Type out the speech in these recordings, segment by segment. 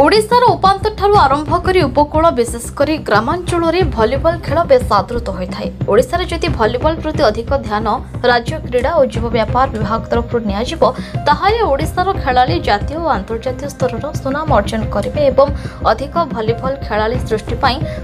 ओडिशार उपांत ठारू आरंभ करी उपकूल विशेषकर ग्रामांचल में भलीबल खेल बेस आदृत होता है। ओडिशार जदि भलीबल प्रति अधिक ध्यान राज्य क्रीड़ा और युव व्यापार विभाग तरफ ताहले ओडिशार खेलाड़ी जातीय और अंतर्जातीय स्तर सुनाम अर्जन करेंगे एवं अधिक भलीबल खेलाड़ी सृष्टि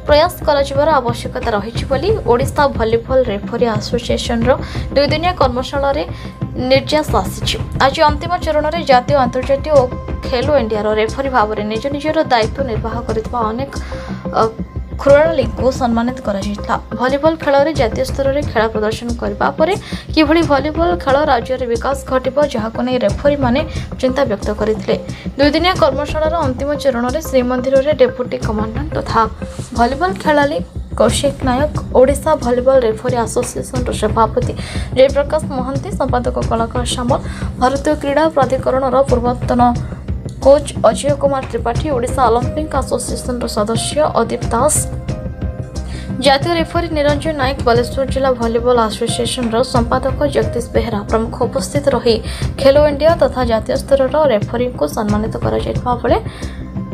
प्रयास कर आवश्यकता रही ओडिशा भलीबल रेफरी एसोसिएशन दुई दिनिया कर्मशाला निर्देश आसी। आज अंतिम चरण में जातीय अंतर्जातीय और खेलो इंडिया रेफरी भाव में निज निजर दायित्व निर्वाह करथिबा अनेक खेलाड़ी को सम्मानित करा। भलीबल खेल में जातीय स्तर में खेल प्रदर्शन करने किभली भलीबल खेल राज्य में विकास घटिबो जहाको नै रेफरी माने चिंता व्यक्त करथिले। दुई दिनिया कर्मशालार अंतिम चरण में श्रीमंदिर में डेप्यूटी कमांडेंट तथा भलीबल खेलाड़ी कौशिक नायक ओडिशा भलीबल रेफरी एसोसिएशन सभापति जयप्रकाश महांती संपादक कलाकार श्यामल भारतीय क्रीड़ा प्राधिकरण पूर्वतन coach Ajay Kumar Tripathi Odisha Olympic association सदस्य अदीप दास जातीय रेफरी निरंजन नायक बालेश्वर जिला भलीबल एसोसिएशन संपादक जगदीश बेहरा प्रमुख उपस्थित रही खेलो इंडिया तथा जातीय स्तर रेफरी को सम्मानित कर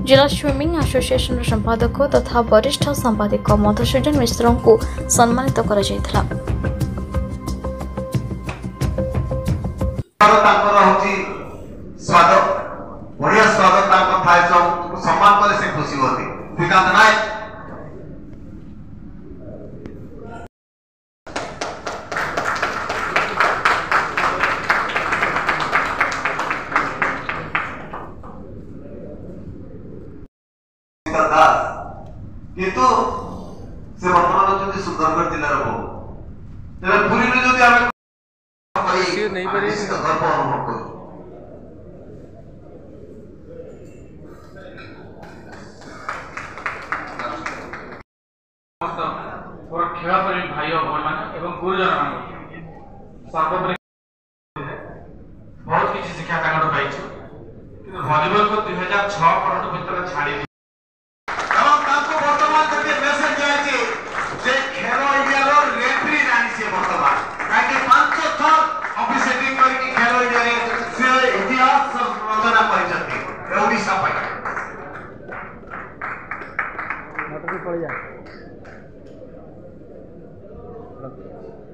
जिला स्विमिंग एसोसिएशन संपादक तथा वरिष्ठ संपादक मधुसूदन मिश्र को सम्मानित कर किंतु से वर्तमान जो सुंदरगढ़ जिला रो तेरे पूरी में जो आमे नहीं पड़ी गर्व अनुभव करू और खेल प्रेमी भाई और बहन मान एवं गुरुजन मान सर्वोपरि बहुत किछि शिक्षा तांगड पाइछु कि भलीबॉल को 2006 परंतु भीतर छाड़ी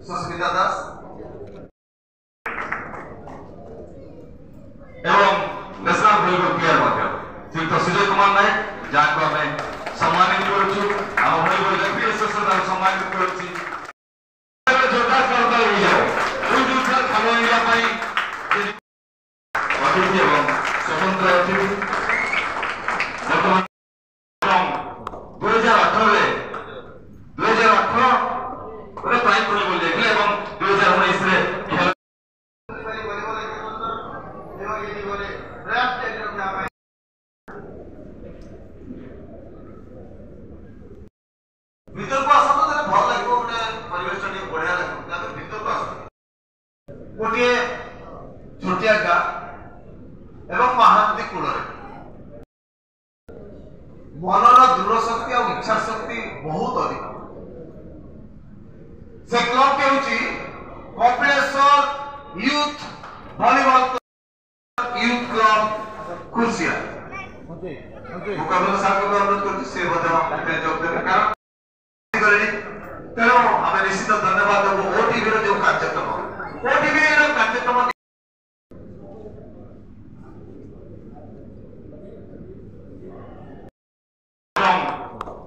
सुस्मिता दास एवं नेशनल भलीबॉल प्लेयर श्री सुजय कुमार नायक जहाँ को आम सम्मानित करुचु आम भलीबॉल रेफरी एसोसिएशन सम्मानित करुच्ची जोरदार करताल हो जाओ खेलो इंडिया अतिथि एवं स्वतंत्र अतिथि 2018 प्राइज पुणी बोल जाए एवं 2019 भीतर को आसत भल लगे गोटे परिवेश बढ़िया लगे भीतर को आस गोटे छोटिया गाँ एवं महानदी कूल मनर दृढ़ शक्ति और इच्छा शक्ति बहुत अधिक से क्लब के होची Kapileshwar youth volleyball youth club कुर्सिया मुकाबला साहब को अनुरोध करती से बताओ जोग देवे कारण तेणु आम निश्चित धन्यवाद देव ओटीवी जो कार्यक्रम ओटीवी कार्यक्रम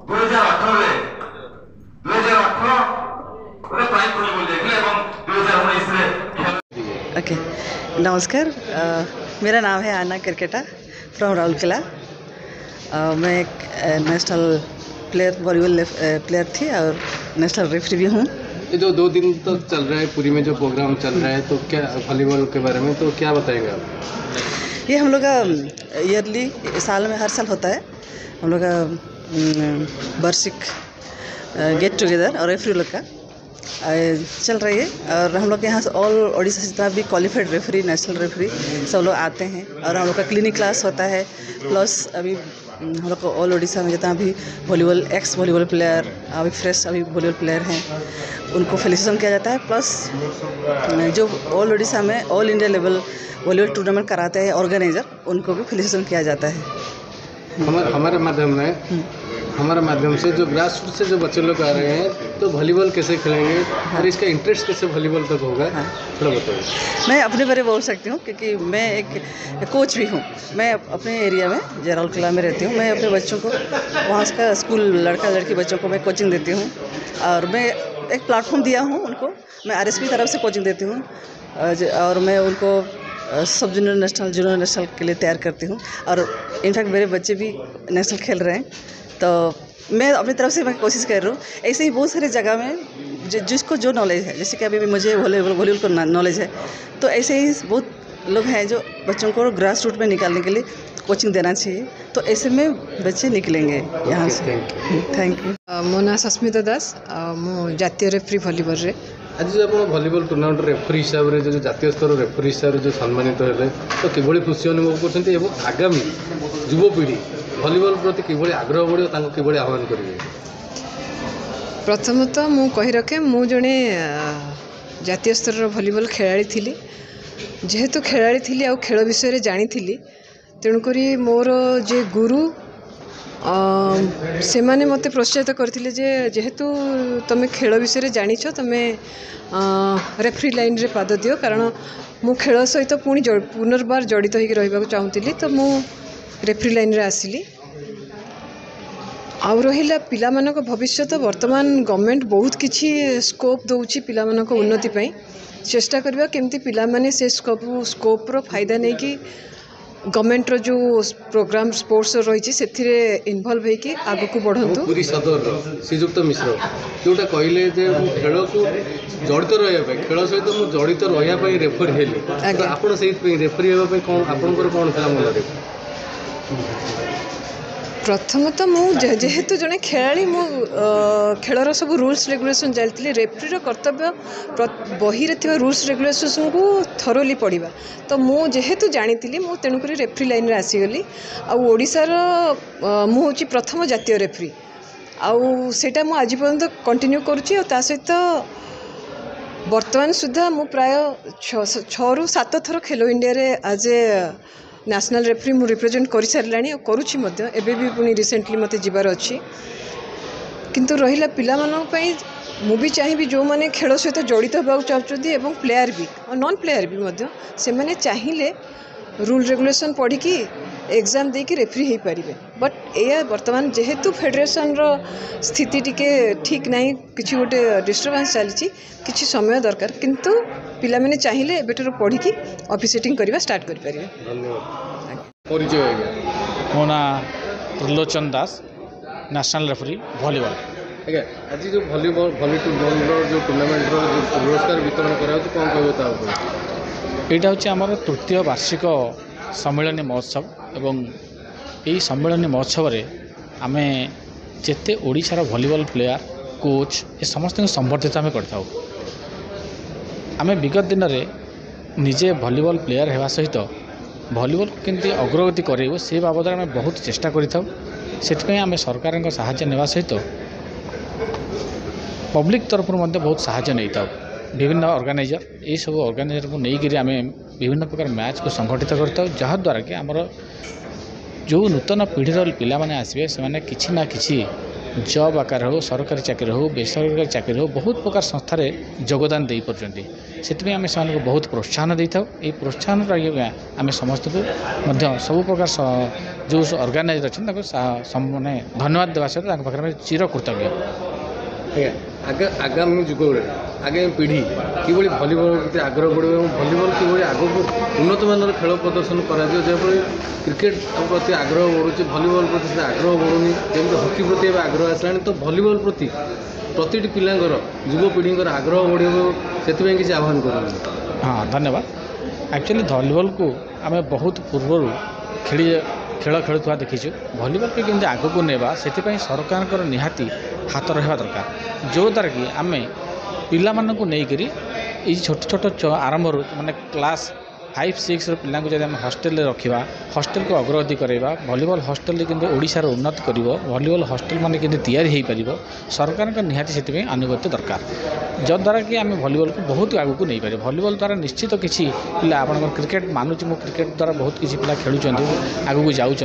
2018 नमस्कार। मेरा नाम है आना क्रिकेटा फ्रॉम राउरकेला। मैं एक नेशनल प्लेयर वॉलीबॉल प्लेयर थी और नेशनल रेफरी भी हूँ। ये जो 2 दिन तक चल रहा है पुरी में जो प्रोग्राम चल रहा है तो क्या वॉलीबॉल के बारे में तो क्या बताएंगे आप? ये हम लोग का ईयरली साल में हर साल होता है। हम लोग का वार्षिक गेट टुगेदर और रेफरी लोग का चल रही है और हम लोग के यहाँ से ऑल ओडिशा से जितना भी क्वालिफाइड रेफरी नेशनल रेफरी सब लोग आते हैं और हम लोग का क्लिनिक क्लास होता है। प्लस अभी हम लोग को ऑल ओडिशा में जितना भी वॉलीबॉल एक्स वॉलीबॉल प्लेयर अभी फ्रेश अभी वॉलीबॉल प्लेयर हैं उनको फेलिसिटेशन किया जाता है। प्लस जो ऑल ओडिशा में all India level volleyball tournament कराते हैं ऑर्गेनाइजर उनको भी फेलिसिटेशन किया जाता है। हमारे माध्यम में हमारे माध्यम से जो ग्रास रूट से जो बच्चे लोग आ रहे हैं तो वॉलीबॉल कैसे खेलेंगे और इसका इंटरेस्ट कैसे वॉलीबॉल तक होगा थोड़ा बताइए। मैं अपने बारे में बोल सकती हूँ क्योंकि मैं एक कोच भी हूँ। मैं अपने एरिया में जयराल किला में रहती हूँ। मैं अपने बच्चों को वहाँ का स्कूल लड़का लड़की बच्चों को मैं कोचिंग देती हूँ और मैं एक प्लेटफॉर्म दिया हूँ उनको। मैं RSP तरफ से कोचिंग देती हूँ और मैं उनको सब जूनियर नेशनल के लिए तैयार करती हूँ और इनफैक्ट मेरे बच्चे भी नेशनल खेल रहे हैं। तो मैं अपनी तरफ से मैं कोशिश कर रही हूँ। ऐसे ही बहुत सारी जगह में जिसको जो नॉलेज है, जैसे कि अभी भी मुझे वॉलीबॉल को नॉलेज है, तो ऐसे ही बहुत लोग हैं जो बच्चों को ग्रास रूट में निकालने के लिए कोचिंग देना चाहिए। तो ऐसे में बच्चे निकलेंगे यहाँ से। Thank you. मो ना सस्मिता दास मु जातीय रेफ्री वॉलीबॉल रे। आज जो आप वॉलीबॉल टूर्नामेंट रेफरी हिसाब से जो जातीय स्तर रेफरी हिसाब से जो सम्मानित हेले तो किभଳି खुशी अनुभव करछन्ते एवं आगामी युवपीढ़ी वॉलीबॉल प्रति किभଳି आग्रह बढ़ियो तांको किभଳି आह्वान करिवे। प्रथमतः मु कहि रखे मु जणे जातीय स्तर वॉलीबॉल खेलाड़ी थिली। जेहेतु खेलाड़ी थिली आ खेल विषय रे जानी थिली तेणुकरी मोर जे गुरु से माने मते प्रोत्साहित करथिले जे जेहेतु तमे खेल विषय रे जानिछ तमे रेफरी लाइन रे पाद दियो कारण मु खेल सहित पुणी पुनर्बार जड़ित होकर रहिबा चाहूली तो मु रेफरी लाइन रे आसिली। आउ रहिला पिला मानक भविष्य वर्तमान गवर्नमेंट बहुत किछि स्कोप दउछि पिला मानक उन्नति पई चेष्टा करबा केमती पिला माने से स्कोप रो फायदा नै कि गवर्नमेंट रो जो प्रोग्राम स्पोर्ट्स रही से इनवॉल्व होगी आग को बढ़ंतु। पूरी सदर श्रीजुक्त मिश्र जोटा कहले जे खेल को जड़ित रहा खेल सहित मु जड़ित रहा रेफरी हेली तो आपण से रेफरी होगा कौन आपंकर कौन था मन। प्रथमतः मुझे जेहेतु जड़े खेलाड़ी मु खेलर सब रूल्स रेगुलेशन जानी रेफ्री कर्तव्य बही रे रूल्स रेगुलेशन को थरोली पढ़ा तो मु जेहेतु जानी मु तेणुक रेफ्री लाइन रे आसीगली आशार मुझे प्रथम जातीय रेफ्री आईटा मु आज पर्यंत कंटिन्यू करुच्ची सहित वर्तमान सुधा मु प्राय 6 ରୁ 7 थर खेलो इंडिया रे आज ए नेशनल रेफ्री मु रिप्रेजेंट कर सारे करुच्ची एबे भी पुणी रिसेंटली मत जीवार अच्छी किंतु रहिला पिला मानन पई मु भी चाहिए जो माने खेल सहित जड़ित होगा चाहते एवं प्लेयर भी और नॉन प्लेयर भी मध्य से माने चाहिए रूल रेगुलेशन पढ़ी की एग्जाम देकी रेफ्री हो पारे बट यह वर्तमान जेहेतु फेडरेशन रो स्थिति टिके ठीक नहीं किसी गोटे डिस्टर्बेंस चली किसी समय दरकार किंतु पिला माने चाहिए एबेटर पढ़ी की ऑफिसिएटिंग करवा स्टार्ट कर पारे। धन्यवाद। मो ना त्रिलोचन दास नेशनल रेफरी वॉलीबॉल। आज्ञा आज जो वॉलीबॉल जो टूर्नामेंट जो पुरस्कार वितरण करा कौन कहता यहाँ हूँ आमर तृतीय वार्षिक सम्मेलन महोत्सव एवं यही सम्मेलन महोत्सव आम जेते ओडिशार वॉलीबॉल प्लेयर कोच ए समस्त संबर्धित आम करता आम विगत दिन में निजे वॉलीबॉल प्लेयर होगा सहित वॉलीबॉल केमती अग्रगति करेब से बाबद आम बहुत चेष्टा करें आम सरकार साहाय्य नेवा सहित पब्लिक तरफ बहुत साहाय्य नहीं था विभिन्न ऑर्गेनाइजर ये सब ऑर्गेनाइजर को लेकर आम विभिन्न प्रकार मैच को संगठित करता जहाँद्वारा कि आमर जो नूतन पीढ़ीर पिला माने आसबे से किसी ना किसी जॉब आकार हो सरकारी चाकरी हो बेसरकारी चाकरी हो बहुत प्रकार संस्थार योगदान दे पार्टी से आम से बहुत प्रोत्साहन दे था ये प्रोत्साहन आम समस्त को सब प्रकार जो ऑर्गेनाइजर अच्छे मैंने धन्यवाद देवा सहित पाखे चिर कृतज्ञ। आगामी जुग आगे पीढ़ी कि वॉलीबॉल प्रति आग्रह बढ़ वॉलीबॉल कि आग को उन्नत मानर खेल प्रदर्शन कर क्रिकेट प्रति आग्रह बढ़ुचे वॉलीबॉल प्रति आग्रह बढ़ुनी जमी हॉकी प्रति आग्रह आसला तो वॉलीबॉल प्रति प्रति पिलांगर युवपीढ़ी आग्रह बढ़ से किसी आह्वान कर। हाँ धन्यवाद। एक्चुअली वॉलीबॉल को आम बहुत पूर्व खेल खेलुवा देखीचु वॉलीबॉल को केमती आग को नेबा से सरकार निहाती हाथ रहा दरकार जो द्वारा कि आम पिला मानू नहीं करी छोट छोट आरंभ माने क्लास 5-6 पिला जब आम हस्टेल रखा हस्टेल को अग्रगति करवा भलीबल हस्टेल कि ओडार उन्नति कर भलीबल हस्टेल मान कि या सरकार निहाती से अनुगत्य दरकार जद्वारा कि आम भलीबल को बहुत आगू नहीं पारे भलीबल द्वारा निश्चित किसी पिला आप क्रिकेट मानुची मो क्रिकेट द्वारा बहुत किसी पिला खेलुं आगू जाऊँच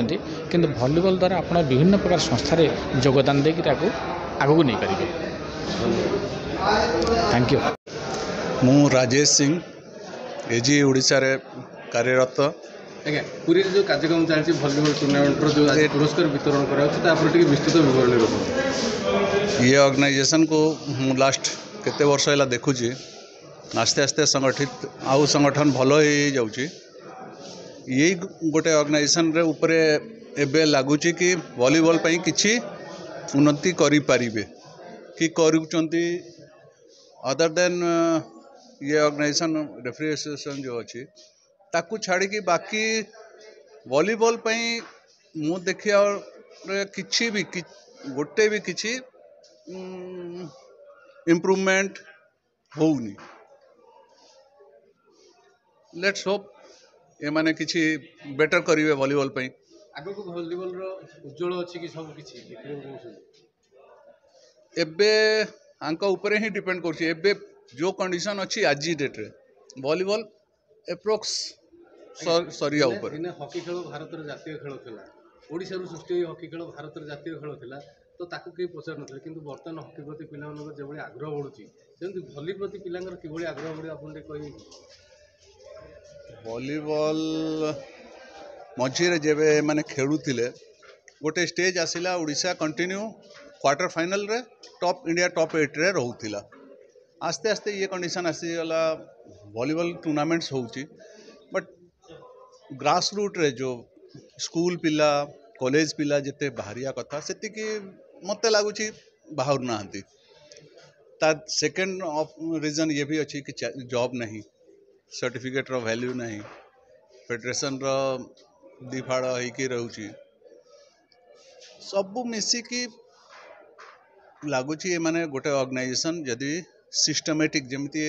कि भलीबल द्वारा आप विभिन्न प्रकार संस्थार योगदान देकर आगू नहीं पारे। Thank you. मु राजेश सिंह एजी ओडिशा रे कार्यरत। आज्ञा पुरी जो कार्यक्रम चलती भलीबल टूर्नामेंट जो आज पुरस्कार वितरण करा विस्तृत विवरण रखो। ये ऑर्गेनाइजेशन को मु लास्ट केते वर्ष है देखुची आस्ते आस्ते संगठित आउ संगठन भल हो जाऊँगी यही गोटे ऑर्गेनाइजेशन रे ऊपर एबे लगुच कि वॉलीबॉल पई किछि उन्नति करि पारिबे कि करूचंती अदर देन ये ऑर्गेनाइजेशन रेफरी एसोसिएशन जो अच्छी ताकू छाड़ी कि बाकी वॉलीबॉल पई मु देखिया किछि भी गोटे भी किछि इम्प्रूवमेंट होउनी। लेट्स होप ये माने किछि बेटर करिवे वॉलीबॉल पई आगो को वॉलीबॉल रो उज्जवल अछि कि सब किछि एबे आंका ऊपर ही डिपेंड करछि एबे जो कंडीशन अच्छी आज डेट रे वॉलीबॉल एप्रोक्स सरिया ऊपर इन हॉकी खेल भारत रो जातीय खेल थिला ओडिसा रो सृष्टि हॉकी खेल भारत रो जातीय खेल थिला तो ताकू के पचार नथिले किंतु वर्तमान हॉकी प्रति पिला मानक जेबोली आग्रह बढ़ुची सेंति भली प्रति पिलांगर किबोली आग्रह बढ़ी आपन कहि। वॉलीबॉल मझिरे जेबे माने खेलुथिले गोटे स्टेज आसिला ओडिशा कंटिन्यू क्वार्टर फाइनल रे टॉप इंडिया टॉप 8 रे रहउथिला आस्ते आस्ते ये कंडीशन आसीगला वॉलीबॉल टूर्नामेंट्स होउची बट ग्रास रूट रे जो स्कूल पिला कॉलेज पिला जेते बाहरिया कथा सेति कि मते लागुची बाहर नाहंती ता सेकंड रीजन ये भी अच्छी कि जॉब नहीं सर्टिफिकेट रो वैल्यू नहीं फेडरेशन रो दिफाड़ होइकी रहउची सबु मिसिकी लगुच माने गोटे ऑर्गेनाइजेशन जदि सिस्टमेटिक जमती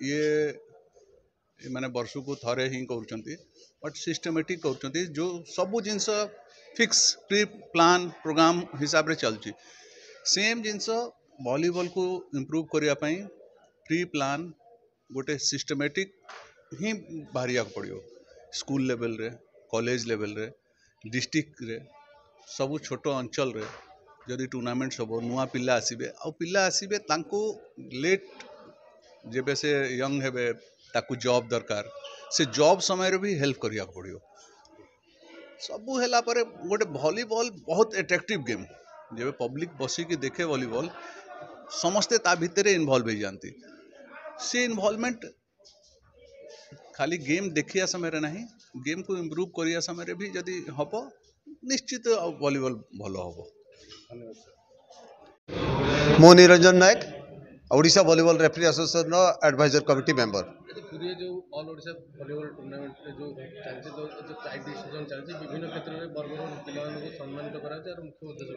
ये माने वर्ष को थरे ही करछंती बट सिस्टमेटिक करछंती जो सबु जिनस फिक्स प्री प्लान प्रोग्राम हिसाब रे चलची सेम जिनस वॉलीबॉल को इम्प्रूव करिया पई प्री प्लान गोटे सिस्टमेटिक ही बाहरिया पड़ियो स्कूल लेवल रे कॉलेज लेवल रे डिस्ट्रिक्ट रे सबु छोट अंचल रे जदि टूर्नामेंट सब नुआ पिला आसीबे आ पिला आसीबे तांको लेट जेबे से यंग हेबे ताकू जॉब दरकार से जॉब समय रे भी हेल्प करिया पड़ियो सबू हैला परे गोटे वॉलीबॉल बहुत एट्रैक्टिव गेम जेबे पब्लिक बसी के देखे वॉलीबॉल समस्ते ता भितरे इन्वॉल्व हो जाती से इन्वॉल्वमेंट खाली गेम देखिया समय रे नहीं गेम को इम्प्रूव करिया समय रे भी जदि हबो निश्चित वॉलीबॉल भलो हबो। मो Niranjan Nayak Odisha volleyball referee association advisor committee member. Puri जो ऑल ओडिशा वॉलीबॉल टूर्नामेंट जो चलती जो टाइप डिसीजन चलती विभिन्न क्षेत्र में वर्ग पिलाମାନଙ୍କୁ सम्मानित କରାଯାଏ यार मुख्य उद्देश्य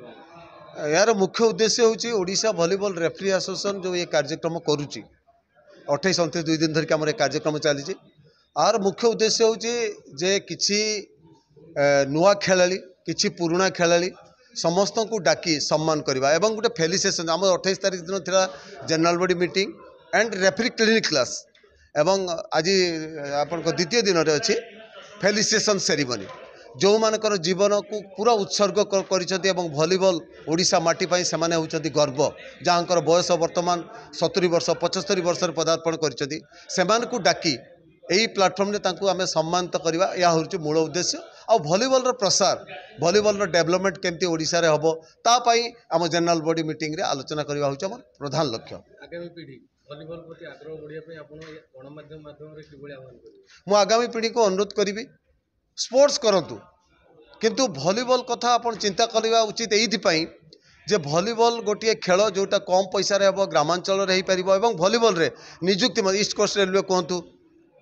यार मुख्य उद्देश्य होची ओडिशा वॉलीबॉल रेफरी एसोसिएशन जो ये कार्यक्रम करूची 28-29 2 दिन धरिक आम कार्यक्रम चली आर मुख्य उद्देश्य होची जे किछि नुआ खेलाड़ी किछि पुराना खेलाड़ी समस्त को डाकी सम्मान करवा एवं गोटे फेलिसिएशन आम 28 तारीख दिन था general body meeting and referee clinic class एवं आज आपण द्वितीय दिन में अच्छी फेलिसिएशन सेरिमनी जो मानकर जीवन को पूरा उत्सर्ग कर वॉलीबॉल ओडिशा माटी पाई से माने होउछंती गर्व जहाँकर बयस वर्तमान 70 वर्ष 75 वर्ष पदार्पण कर को डाकी यही प्लाटफर्म रे तांको आमे सम्मानित करवा या होउछ मूल उद्देश्य आ वॉलीबॉल रो प्रसार वॉलीबॉल रो डेवलपमेंट केमती ओडिशा रे हबो ता पाई आम जनरल बॉडी मीटिंग रे आलोचना करवा होउछ हमर प्रधान लक्ष्य। आगामी पीढ़ी वॉलीबॉल प्रति आग्रह बढ़िया पे आपण गणमाध्यम रे किबोली आह्वान करिवे मु आगामी पीढ़ी को अनुरोध करी स्पोर्ट्स करंतु किंतु वॉलीबॉल कथा आपण चिंता करवा उचित एइथि जे वॉलीबॉल गोटे खेल जोटा कम पैसा रे हबो ग्रामांचल रे हेई परिबो एवं वॉलीबॉल रे नियुक्ति ईस्ट कोस्ट रेलवे कहतु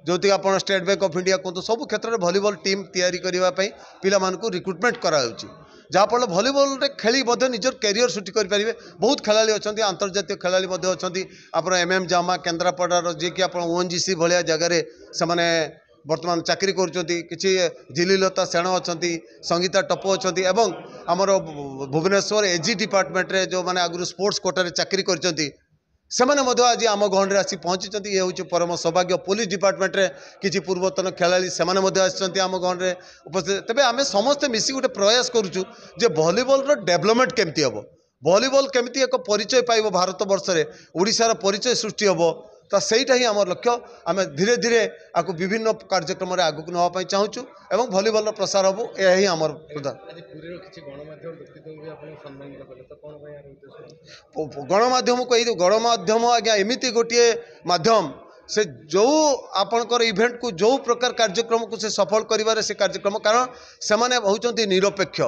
जो आप स्टेट बैंक ऑफ इंडिया कहतु सब क्षेत्र में वॉलीबॉल टीम तैयारी करने पिला रिक्रुटमेंट कराउछि जहाँफल वॉलीबॉल रे खेली निजर कैरियर सुटी करेंगे बहुत खेलाड़ी अच्छा अंतर्जातीय खेलाड़ी अच्छा आप MM जामा केन्द्रापड़ार जी कि आप ONGC भाया जगार से बर्तमान चाकरी करुँच कि झिलीलता सेण अच्छा संगीता टप्पू अच्छा एवं आमर भुवनेश्वर एजी डिपार्टमेंट रे जो मैंने आगु स्पोर्ट्स कोटा चाकरी कर सेमाने आज आम गहन आसी पहुँची ये हूँ परम सौभाग्य पुलिस डिपार्टमेंट रे किसी पूर्वतन खेलाड़ी से आम गहन में उपस्थित तेज आम समस्ते मिसी गोटे प्रयास करुचु जे भलीबॉल डेभलपमेंट केमती हम भलीबॉल केमती एक परिचय पाइब भारत वर्ष में ओडिशार परिचय सृष्टि हम तो सहीटा ही आम लक्ष्य आम धीरे धीरे आपको विभिन्न कार्यक्रम आगक नापी चाहूँ एवं भलीबॉल प्रसार हम यह ही आम गणमाध्यम को गणमाध्यम आज्ञा एमती गोटे माध्यम से जो आपणकर इवेंट को जो प्रकार कार्यक्रम को से सफल करिवारे से कार्यक्रम कारण से माने होउचंती निरपेक्ष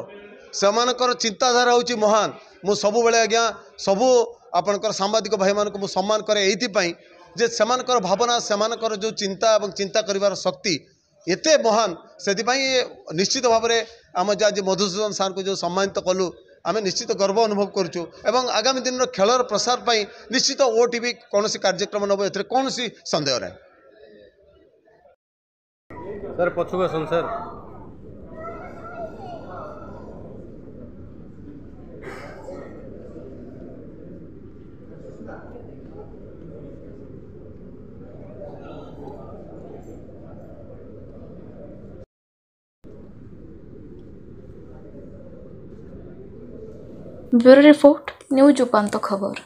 सेमानकर चिंताधारा होची महान मु सबु बेले आज्ञा सबु आपणकर सांबादिक भाई मानक मु सम्मान करे एइथिपाई जे सेमानकर भावना सेमानकर जो चिंता एवं चिंता करिवार शक्ति एते महान से निश्चित भाव में आम आज मधुसूदन सार को जो सम्मानित कलु आम निश्चित गर्व अनुभव करुँ एवं आगामी दिन खेलर प्रसार पर निश्चित ओटीवी कौन कार्यक्रम नब ए कौन सन्देह ना सर पछुक आसन सर ब्यूरो रिपोर्ट न्यूज उपांत खबर।